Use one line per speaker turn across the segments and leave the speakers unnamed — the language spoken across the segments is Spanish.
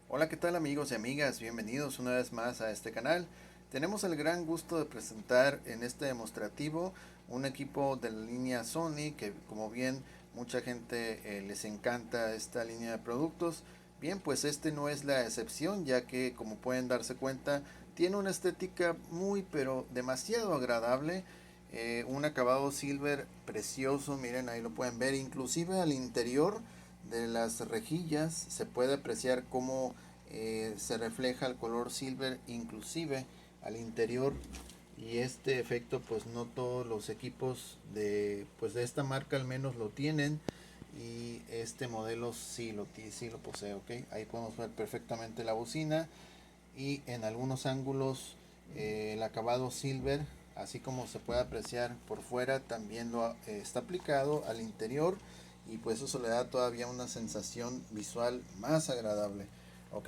Hola, ¿qué tal amigos y amigas? Bienvenidos una vez más a este canal. Tenemos el gran gusto de presentar en este demostrativo un equipo de la línea Sony que, como bien mucha gente les encanta esta línea de productos. Bien, pues este no es la excepción, ya que, como pueden darse cuenta, tiene una estética muy pero demasiado agradable. Un acabado silver precioso, miren, ahí lo pueden ver, inclusive al interior de las rejillas se puede apreciar cómo se refleja el color silver inclusive al interior, y este efecto pues no todos los equipos de esta marca al menos lo tienen, y este modelo sí lo posee. Ok, ahí podemos ver perfectamente la bocina, y en algunos ángulos el acabado silver, así como se puede apreciar por fuera, también está aplicado al interior, y pues eso le da todavía una sensación visual más agradable. Ok,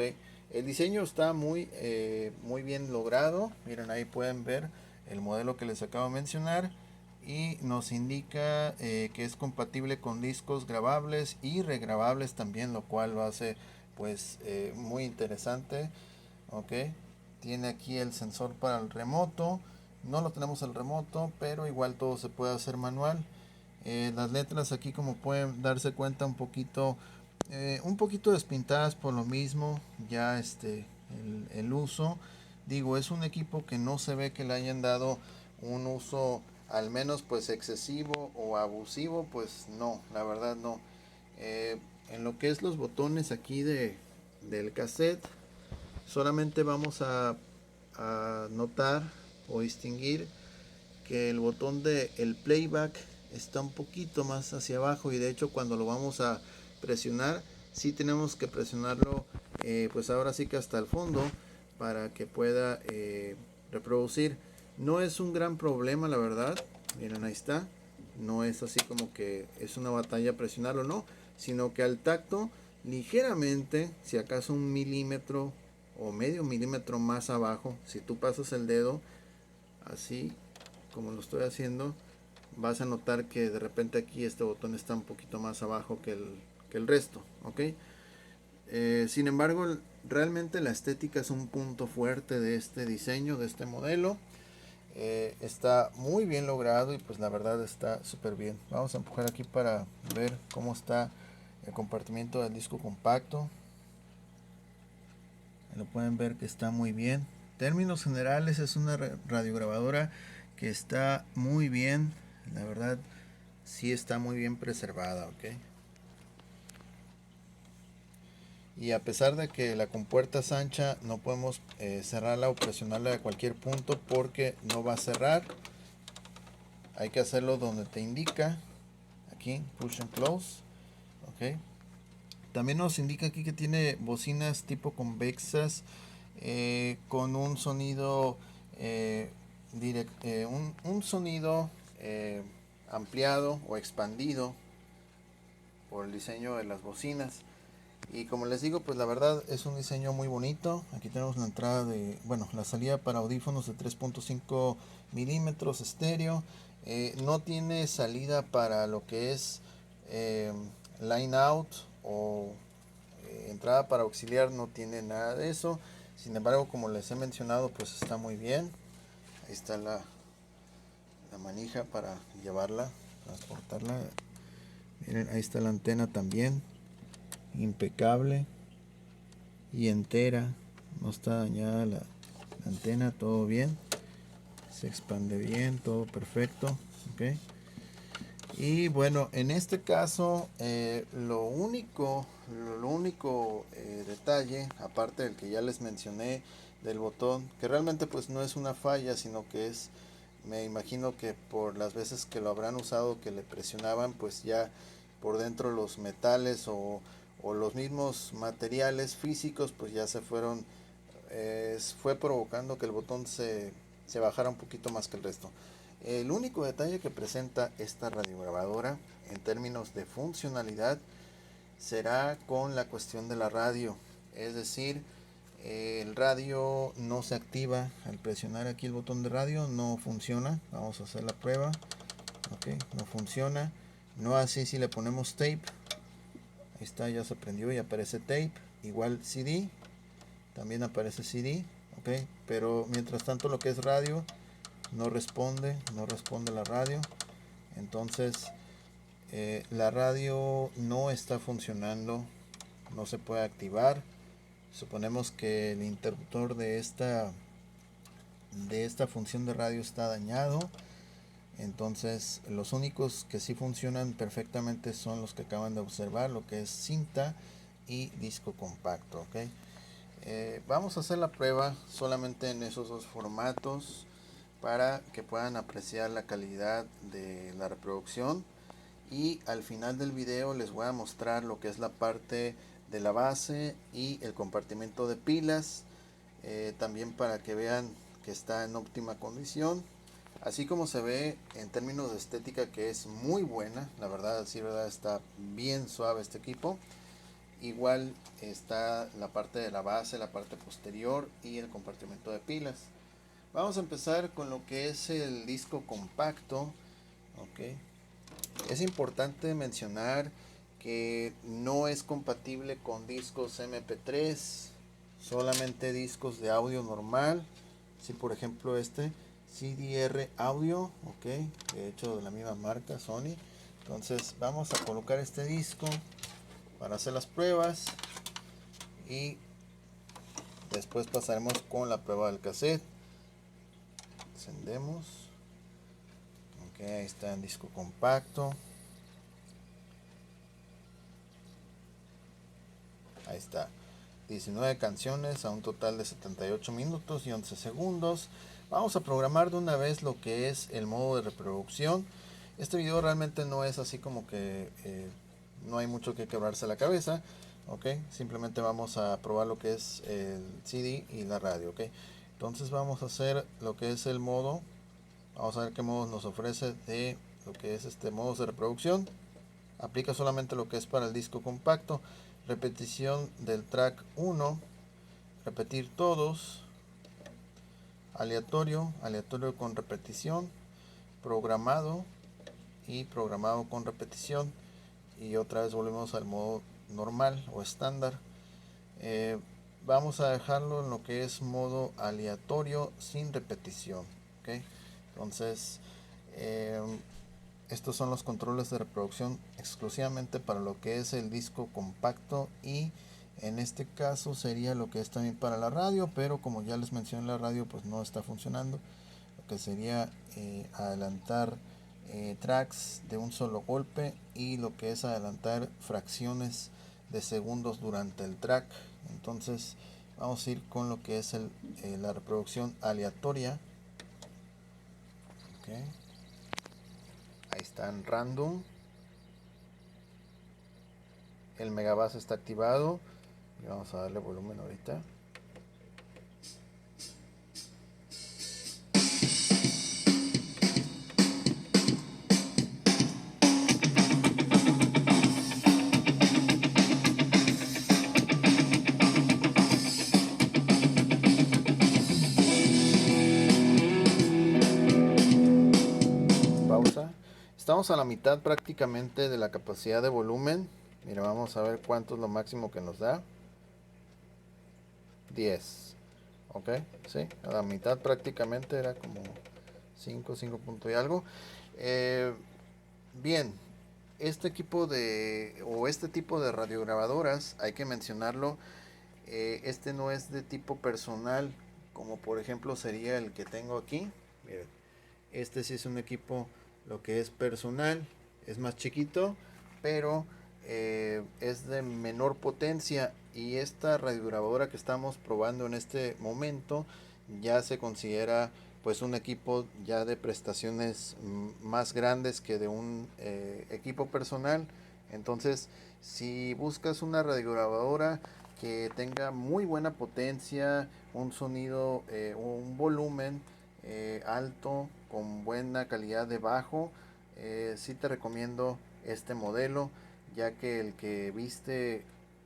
el diseño está muy bien logrado. Miren, ahí pueden ver el modelo que les acabo de mencionar, y nos indica que es compatible con discos grabables y regrabables también, lo cual lo hace pues muy interesante. Ok, tiene aquí el sensor para el remoto. No lo tenemos el remoto, pero igual todo se puede hacer manual. Las letras aquí, como pueden darse cuenta, un poquito despintadas por lo mismo, ya el uso. Digo, es un equipo que no se ve que le hayan dado un uso al menos pues excesivo o abusivo, pues no, la verdad no. En lo que es los botones aquí del cassette, solamente vamos a notar o distinguir que el botón de el playback está un poquito más hacia abajo, y de hecho cuando lo vamos a presionar, sí tenemos que presionarlo pues ahora sí que hasta el fondo para que pueda reproducir. No es un gran problema, la verdad. Miren, ahí está. No es así como que es una batalla presionarlo, no, sino que al tacto, ligeramente, si acaso un milímetro o medio milímetro más abajo, si tú pasas el dedo así como lo estoy haciendo, vas a notar que de repente aquí este botón está un poquito más abajo que el resto. Ok, sin embargo, realmente la estética es un punto fuerte de este diseño, de este modelo. Está muy bien logrado, y pues la verdad está súper bien. Vamos a empujar aquí para ver cómo está el compartimiento del disco compacto. Lo pueden ver que está muy bien. En términos generales es una radiograbadora que está muy bien. La verdad sí está muy bien preservada. Ok, y a pesar de que la compuerta es ancha, no podemos cerrarla o presionarla de cualquier punto porque no va a cerrar. Hay que hacerlo donde te indica aquí, push and close. Ok, también nos indica aquí que tiene bocinas tipo convexas, con un sonido un sonido ampliado o expandido por el diseño de las bocinas. Y como les digo, pues la verdad es un diseño muy bonito. Aquí tenemos la entrada la salida para audífonos de 3.5 milímetros estéreo. No tiene salida para lo que es eh, line out o entrada para auxiliar, no tiene nada de eso. Sin embargo, como les he mencionado, pues está muy bien. Ahí está la manija para llevarla, transportarla. Miren, ahí está la antena también, impecable y entera, no está dañada la antena, todo bien, se expande bien, todo perfecto. Ok, y bueno, en este caso lo único detalle, aparte del que ya les mencioné del botón, que realmente pues no es una falla, sino que me imagino que por las veces que lo habrán usado, que le presionaban, pues ya por dentro los metales o los mismos materiales físicos pues ya fue provocando que el botón se bajara un poquito más que el resto. El único detalle que presenta esta radiograbadora en términos de funcionalidad será con la cuestión de la radio. Es decir, el radio no se activa al presionar aquí el botón de radio, no funciona. Vamos a hacer la prueba. Ok, no funciona. No así si le ponemos tape. Ahí está, ya se prendió y aparece tape. Igual CD. también aparece CD, ok, pero mientras tanto lo que es radio no responde la radio. Entonces la radio no está funcionando, no se puede activar. Suponemos que el interruptor de esta función de radio está dañado. Entonces los únicos que sí funcionan perfectamente son los que acaban de observar, lo que es cinta y disco compacto, ¿ok? Vamos a hacer la prueba solamente en esos dos formatos para que puedan apreciar la calidad de la reproducción, y al final del video les voy a mostrar lo que es la parte de la base y el compartimento de pilas, también para que vean que está en óptima condición, así como se ve en términos de estética, que es muy buena, la verdad, sí, verdad, está bien suave este equipo. Igual está la parte de la base, la parte posterior y el compartimento de pilas. Vamos a empezar con lo que es el disco compacto, ok. Es importante mencionar que no es compatible con discos MP3, solamente discos de audio normal. Si por ejemplo este CDR audio, ok, de hecho de la misma marca Sony. Entonces vamos a colocar este disco para hacer las pruebas y después pasaremos con la prueba del cassette. Encendemos, ok, ahí está el disco compacto. Ahí está, 19 canciones a un total de 78 minutos y 11 segundos. Vamos a programar de una vez lo que es el modo de reproducción. Este video realmente no es así como que no hay mucho que quebrarse la cabeza, ok. Simplemente vamos a probar lo que es el CD y la radio, ok. Entonces vamos a hacer lo que es el modo. Vamos a ver qué modos nos ofrece de lo que es este modo de reproducción. Aplica solamente lo que es para el disco compacto. Repetición del track 1, repetir todos, aleatorio, aleatorio con repetición, programado y programado con repetición, y otra vez volvemos al modo normal o estándar. Vamos a dejarlo en lo que es modo aleatorio sin repetición, ¿okay? Entonces estos son los controles de reproducción exclusivamente para lo que es el disco compacto, y en este caso sería lo que es también para la radio, pero como ya les mencioné, la radio pues no está funcionando. Lo que sería adelantar tracks de un solo golpe, y lo que es adelantar fracciones de segundos durante el track. Entonces vamos a ir con lo que es la reproducción aleatoria, okay. Ahí está en random, el megabase está activado y vamos a darle volumen ahorita. Pausa. Estamos a la mitad prácticamente de la capacidad de volumen. Mira, vamos a ver cuánto es lo máximo que nos da. 10. Ok, sí, a la mitad prácticamente, era como 5 punto y algo. Bien, este tipo de radiograbadoras, hay que mencionarlo, este no es de tipo personal, como por ejemplo sería el que tengo aquí. Miren, este sí es un equipo lo que es personal, es más chiquito, pero es de menor potencia, y esta radiograbadora que estamos probando en este momento ya se considera pues un equipo ya de prestaciones más grandes que de un equipo personal. Entonces, si buscas una radiograbadora que tenga muy buena potencia, un sonido, un volumen alto con buena calidad de bajo, sí te recomiendo este modelo, ya que el que viste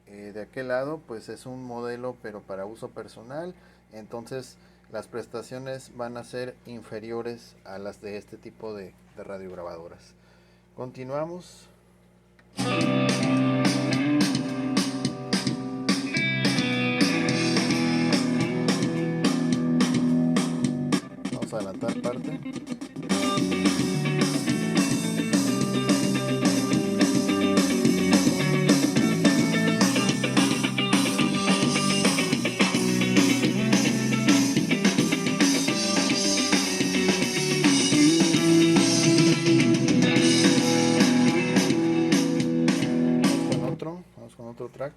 de aquel lado pues es un modelo pero para uso personal. Entonces las prestaciones van a ser inferiores a las de este tipo de radiograbadoras. Continuamos. parte. Vamos con otro track.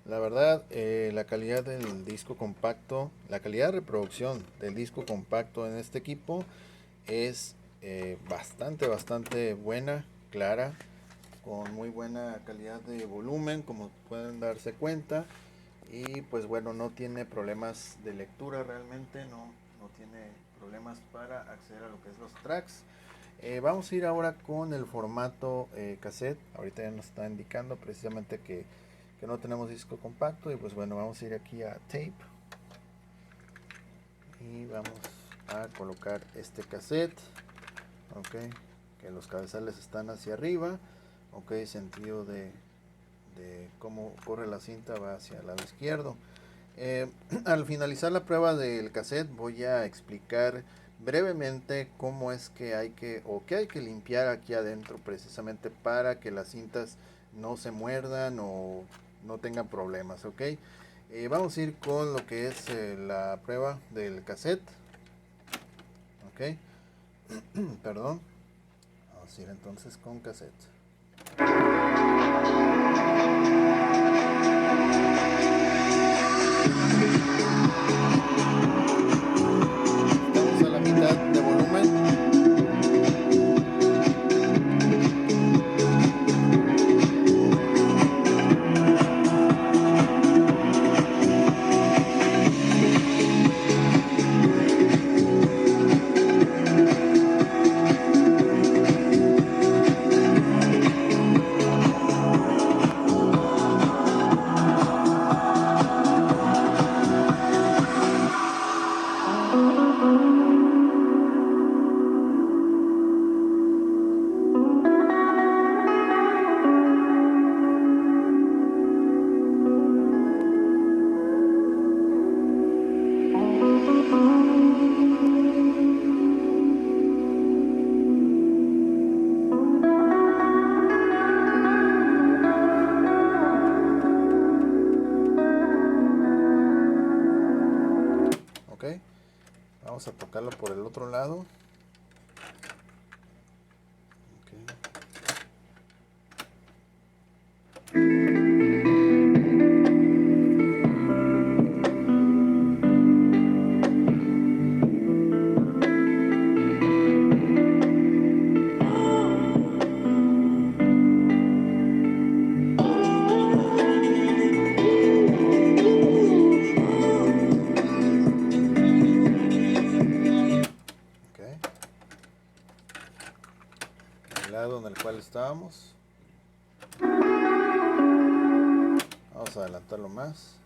La verdad, la calidad del disco compacto, la calidad de reproducción del disco compacto en este equipo es bastante buena, clara, con muy buena calidad de volumen, como pueden darse cuenta. Y pues bueno, no tiene problemas de lectura realmente, no tiene problemas para acceder a lo que es los tracks. Vamos a ir ahora con el formato cassette. Ahorita ya nos está indicando precisamente que no tenemos disco compacto. Y pues bueno, vamos a ir aquí a tape y vamos a colocar este cassette. Ok, que los cabezales están hacia arriba. Ok, sentido de cómo corre la cinta va hacia el lado izquierdo. Al finalizar la prueba del cassette voy a explicar brevemente cómo es que hay que limpiar aquí adentro, precisamente para que las cintas no se muerdan o no tengan problemas. Ok, vamos a ir con lo que es la prueba del cassette. Ok, perdón, vamos a ir entonces con cassette. Estamos a la mitad de volumen. Vamos a tocarlo por el otro lado. el lado en el cual estábamos. Vamos a adelantarlo más.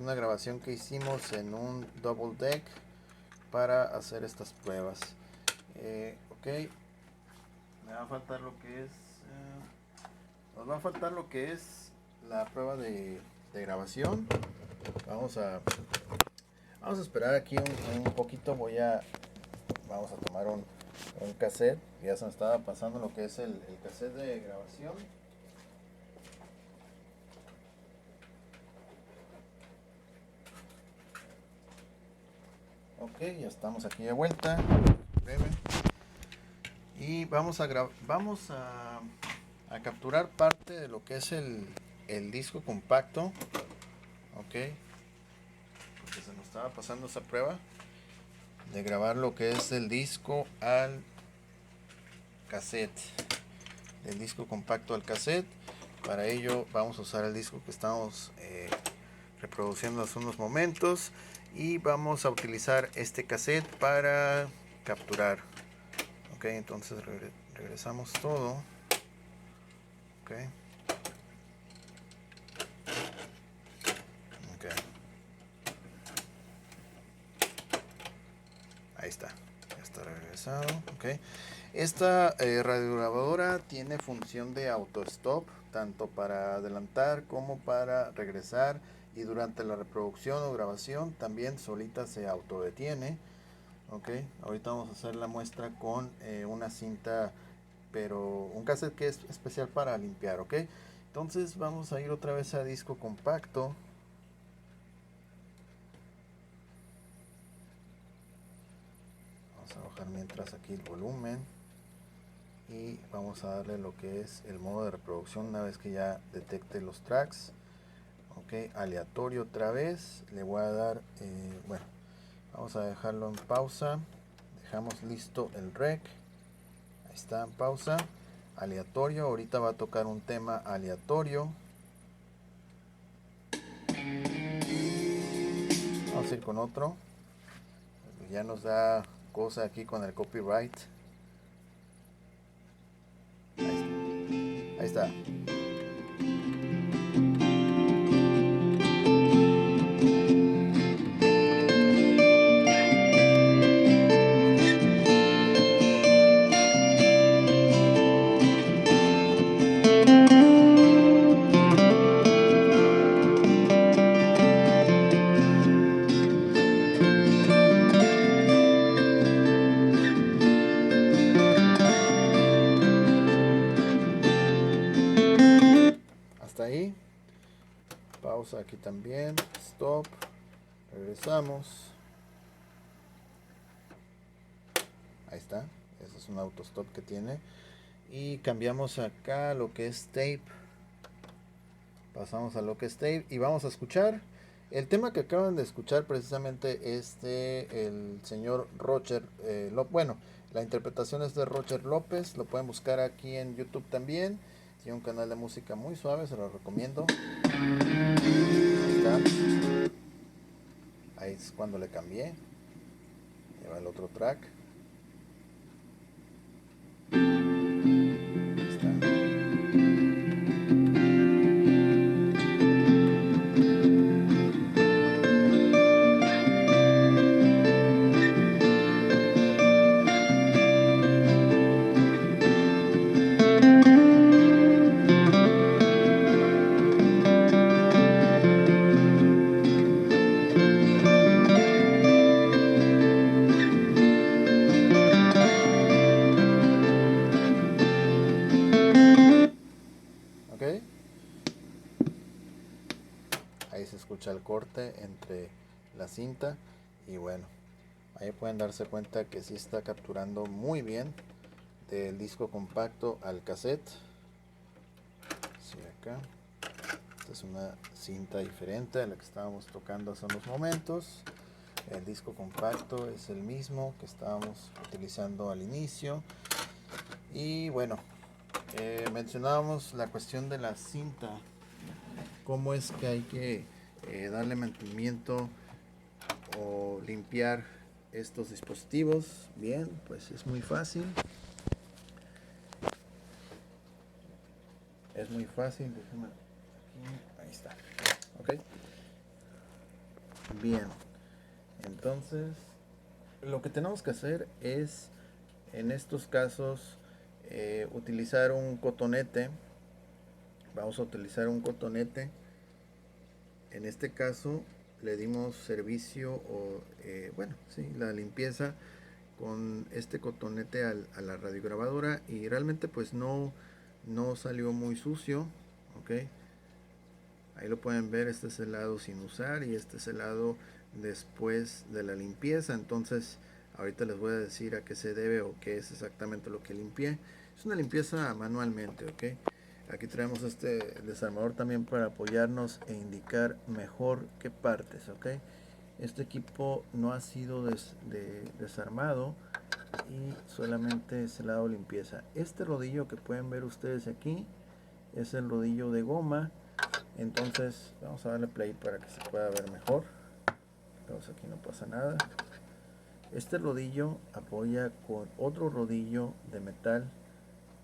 Una grabación que hicimos en un double deck para hacer estas pruebas. Ok, me va a faltar lo que es nos va a faltar lo que es la prueba de grabación. Vamos a esperar aquí un poquito. Vamos a tomar un cassette. Ya se me estaba pasando lo que es el cassette de grabación. Ok, ya estamos aquí de vuelta. Breve. Y vamos a capturar parte de lo que es el disco compacto. Ok, porque se nos estaba pasando esa prueba de grabar lo que es el disco al cassette, del disco compacto al cassette. Para ello vamos a usar el disco que estamos reproduciendo hace unos momentos y vamos a utilizar este cassette para capturar. Ok, entonces regresamos todo. Ok. Ok. Ahí está. Ya está regresado. Ok. Esta radiograbadora tiene función de auto stop, tanto para adelantar como para regresar, y durante la reproducción o grabación también solita se autodetiene. Ok, ahorita vamos a hacer la muestra con una cinta, pero un cassette que es especial para limpiar. Ok, entonces vamos a ir otra vez a disco compacto. Vamos a bajar mientras aquí el volumen y vamos a darle lo que es el modo de reproducción una vez que ya detecte los tracks. Ok, aleatorio otra vez. Le voy a dar, bueno, vamos a dejarlo en pausa. Dejamos listo el rec. Ahí está en pausa. Aleatorio. Ahorita va a tocar un tema aleatorio. Vamos a ir con otro. Ya nos da cosa aquí con el copyright. Ahí está. Hasta ahí. Pausa aquí también. Stop. Regresamos. Ahí está. Ese es un auto stop que tiene. Y cambiamos acá lo que es tape. Pasamos a lo que es tape y vamos a escuchar el tema que acaban de escuchar. Precisamente el señor Roger bueno, la interpretación es de Roger López. Lo pueden buscar aquí en YouTube también. Tiene un canal de música muy suave, se lo recomiendo. Ahí está. Ahí es cuando le cambié. Lleva el otro track. Ahí está. Ok. Ahí se escucha el corte entre la cinta y bueno, ahí pueden darse cuenta que sí está capturando muy bien del disco compacto al cassette. Sí, acá. Esta es una cinta diferente a la que estábamos tocando hace unos momentos. El disco compacto es el mismo que estábamos utilizando al inicio. Y bueno, mencionábamos la cuestión de la cinta, cómo es que hay que darle mantenimiento o limpiar estos dispositivos. Bien, pues es muy fácil. Es muy fácil, déjame aquí, ahí está. Ok. Bien, entonces lo que tenemos que hacer es, en estos casos, utilizar un cotonete. Vamos a utilizar un cotonete. En este caso le dimos servicio o bueno, sí, la limpieza con este cotonete a la radiograbadora, y realmente pues no salió muy sucio. Ok, ahí lo pueden ver, este es el lado sin usar y este es el lado después de la limpieza. Entonces ahorita les voy a decir a qué se debe o qué es exactamente lo que limpié. Es una limpieza manualmente. Ok, aquí traemos este desarmador también para apoyarnos e indicar mejor qué partes. Ok, este equipo no ha sido desarmado y solamente es el lado limpieza. Este rodillo que pueden ver ustedes aquí es el rodillo de goma. Entonces vamos a darle play para que se pueda ver mejor. Entonces aquí no pasa nada. Este rodillo apoya con otro rodillo de metal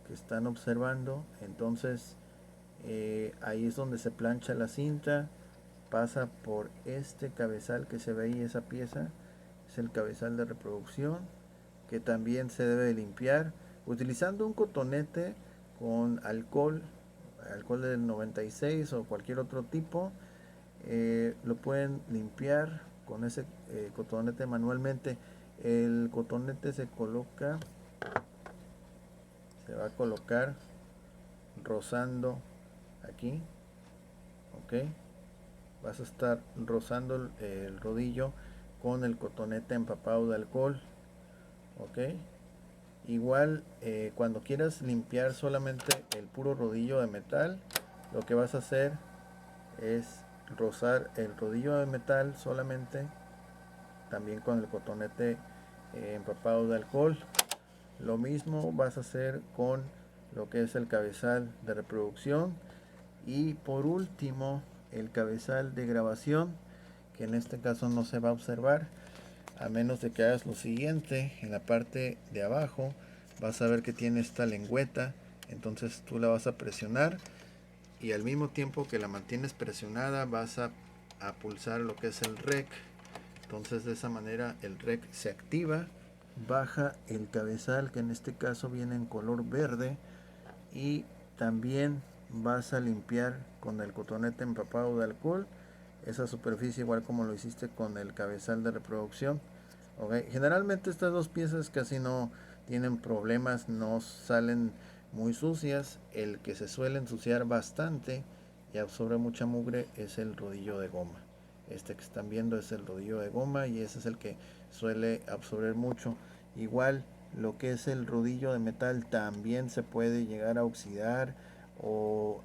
que están observando. Entonces ahí es donde se plancha la cinta. Pasa por este cabezal que se ve ahí, esa pieza es el cabezal de reproducción, que también se debe de limpiar utilizando un cotonete con alcohol del 96 o cualquier otro tipo. Lo pueden limpiar con ese cotonete manualmente. El cotonete se va a colocar rozando aquí. Ok, vas a estar rozando el rodillo con el cotonete empapado de alcohol. Ok, igual cuando quieras limpiar solamente el puro rodillo de metal, lo que vas a hacer es rozar el rodillo de metal solamente, también con el cotonete empapado de alcohol. Lo mismo vas a hacer con lo que es el cabezal de reproducción, y por último el cabezal de grabación, que en este caso no se va a observar a menos de que hagas lo siguiente. En la parte de abajo vas a ver que tiene esta lengüeta, entonces tú la vas a presionar y al mismo tiempo que la mantienes presionada vas a pulsar lo que es el rec. Entonces de esa manera el rec se activa, baja el cabezal, que en este caso viene en color verde, y también vas a limpiar con el cotonete empapado de alcohol esa superficie, igual como lo hiciste con el cabezal de reproducción. Okay. Generalmente estas dos piezas casi no tienen problemas, no salen muy sucias. El que se suele ensuciar bastante y absorbe mucha mugre es el rodillo de goma. Este que están viendo es el rodillo de goma y ese es el que suele absorber mucho. Igual lo que es el rodillo de metal también se puede llegar a oxidar o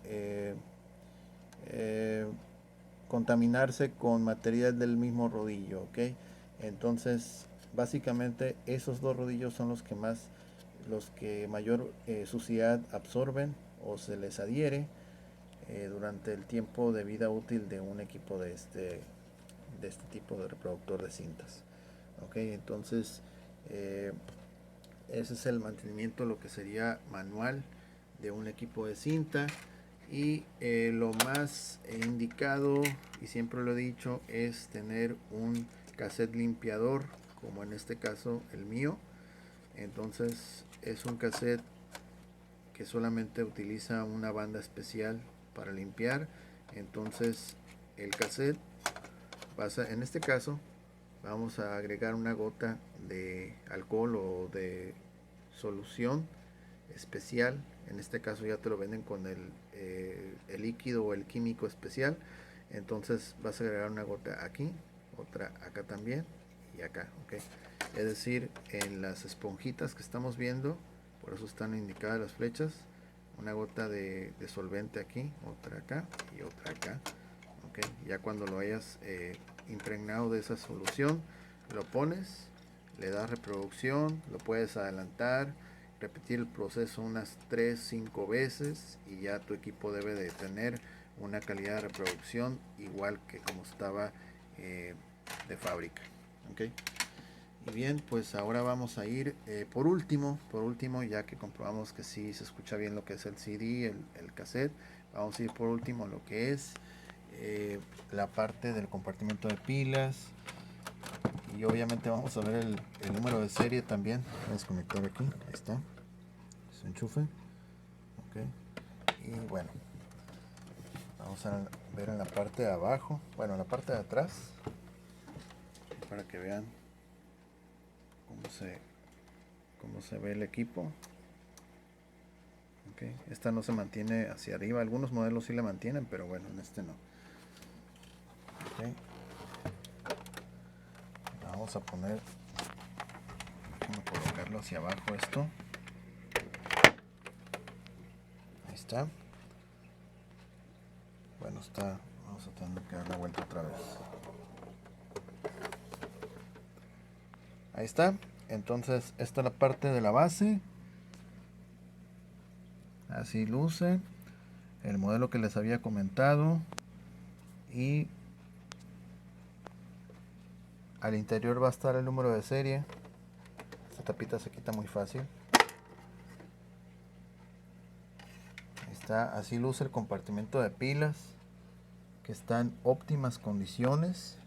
contaminarse con material del mismo rodillo. ¿Ok? Entonces básicamente esos dos rodillos son los que mayor suciedad absorben o se les adhiere durante el tiempo de vida útil de un equipo de este tipo de reproductor de cintas. Ok, entonces ese es el mantenimiento, lo que sería manual de un equipo de cinta. Y lo más indicado, y siempre lo he dicho, es tener un cassette limpiador, como en este caso el mío. Entonces es un cassette que solamente utiliza una banda especial para limpiar. Entonces el cassette en este caso vamos a agregar una gota de alcohol o de solución especial. En este caso ya te lo venden con el líquido o el químico especial. Entonces vas a agregar una gota aquí, otra acá también y acá. Okay. Es decir, en las esponjitas que estamos viendo, por eso están indicadas las flechas, una gota de solvente aquí, otra acá y otra acá. Okay. Ya cuando lo hayas impregnado de esa solución, lo pones, le das reproducción, lo puedes adelantar, repetir el proceso unas 3-5 veces y ya tu equipo debe de tener una calidad de reproducción igual que como estaba de fábrica. ¿Okay? Y bien, pues ahora vamos a ir por último, ya que comprobamos que sí se escucha bien lo que es el CD, el cassette, vamos a ir por último lo que es la parte del compartimento de pilas. Y obviamente vamos a ver el número de serie también. Voy a desconectar aquí, ahí está, se enchufe. Okay. Y bueno, vamos a ver en la parte de abajo, bueno, en la parte de atrás, para que vean cómo se ve el equipo. Okay. Esta no se mantiene hacia arriba, algunos modelos sí la mantienen, pero bueno, en este no. Okay. Vamos a poner, vamos a colocarlo hacia abajo esto. Ahí está. Bueno, está, vamos a tener que dar la vuelta otra vez. Ahí está. Entonces esta es la parte de la base. Así luce el modelo que les había comentado. Y al interior va a estar el número de serie. Esta tapita se quita muy fácil. Ahí está. Así luce el compartimento de pilas, que está en óptimas condiciones.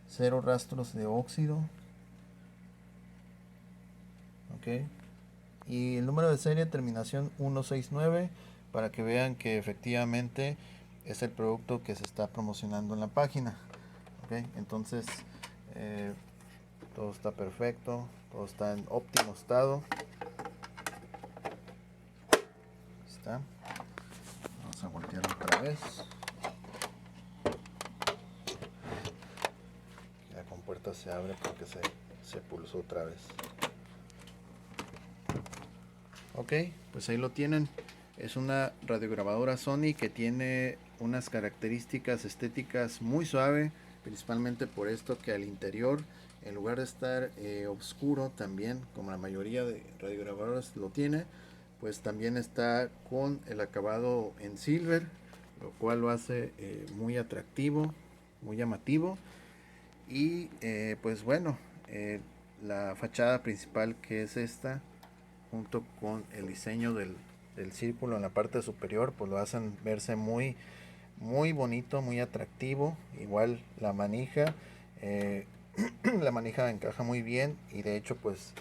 Cero rastros de óxido. Okay. Y el número de serie terminación 169, para que vean que efectivamente es el producto que se está promocionando en la página. Okay. Entonces todo está perfecto, todo está en óptimo estado. Ahí está. Vamos a voltear otra vez. La compuerta se abre porque se pulsó otra vez. Ok, pues ahí lo tienen. Es una radiograbadora Sony que tiene unas características estéticas muy suave, principalmente por esto que al interior, en lugar de estar oscuro también, como la mayoría de radiograbadoras lo tiene, pues también está con el acabado en silver, lo cual lo hace muy atractivo, muy llamativo. Y pues bueno, la fachada principal, que es esta, junto con el diseño del círculo en la parte superior, pues lo hacen verse muy muy bonito, muy atractivo. Igual la manija, la manija encaja muy bien y de hecho pues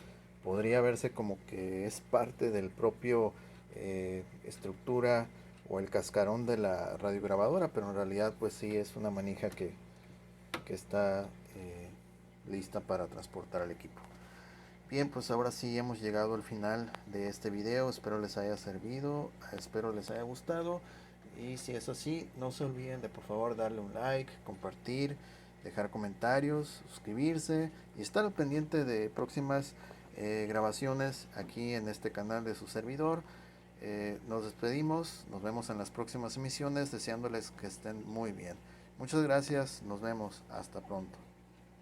podría verse como que es parte del propio estructura o el cascarón de la radiograbadora, pero en realidad pues sí es una manija que está lista para transportar al equipo. Bien, pues ahora sí hemos llegado al final de este video. Espero les haya servido, espero les haya gustado. Y si es así, no se olviden de por favor darle un like, compartir, dejar comentarios, suscribirse y estar al pendiente de próximas grabaciones aquí en este canal de su servidor. Nos despedimos, nos vemos en las próximas emisiones, deseándoles que estén muy bien. Muchas gracias, nos vemos, hasta pronto.